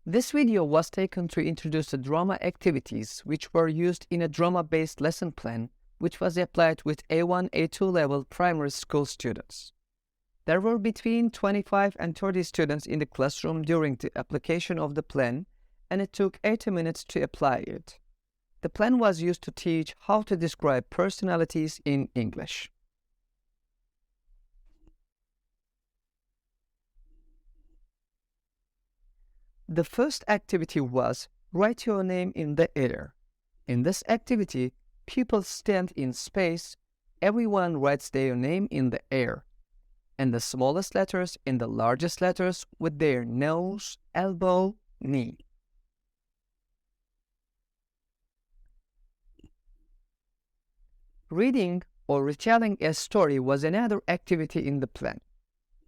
This video was taken to introduce the drama activities which were used in a drama-based lesson plan which was applied with A1, A2 level primary school students. There were between 25 and 30 students in the classroom during the application of the plan, and it took 80 minutes to apply it. The plan was used to teach how to describe personalities in English. The first activity was write your name in the air. In this activity, pupils stand in space, everyone writes their name in the air, and the smallest letters in the largest letters with their nose, elbow, knee. Reading or retelling a story was another activity in the plan.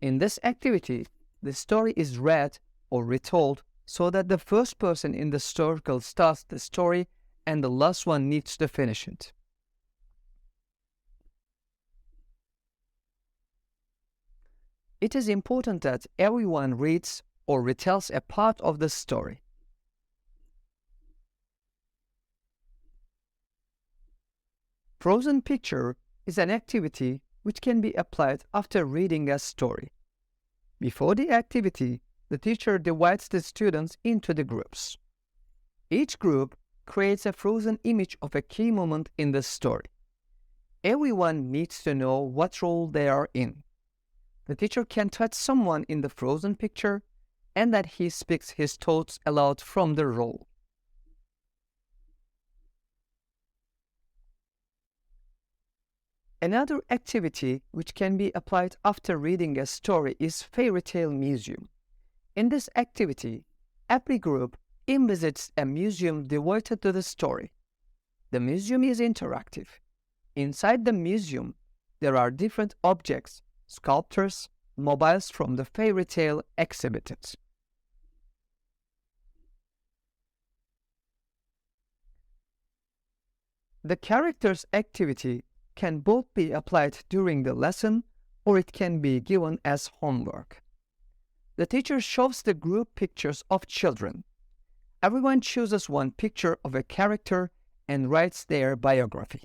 In this activity, the story is read or retold so that the first person in the circle starts the story and the last one needs to finish it. It is important that everyone reads or retells a part of the story. Frozen picture is an activity which can be applied after reading a story. Before the activity, the teacher divides the students into the groups. Each group creates a frozen image of a key moment in the story. Everyone needs to know what role they are in. The teacher can touch someone in the frozen picture and that he speaks his thoughts aloud from the role. Another activity which can be applied after reading a story is Fairy Tale Museum. In this activity, every group visits a museum devoted to the story. The museum is interactive. Inside the museum, there are different objects, sculptures, mobiles from the fairy tale exhibited. The characters activity can both be applied during the lesson or it can be given as homework. The teacher shows the group pictures of children. Everyone chooses one picture of a character and writes their biography.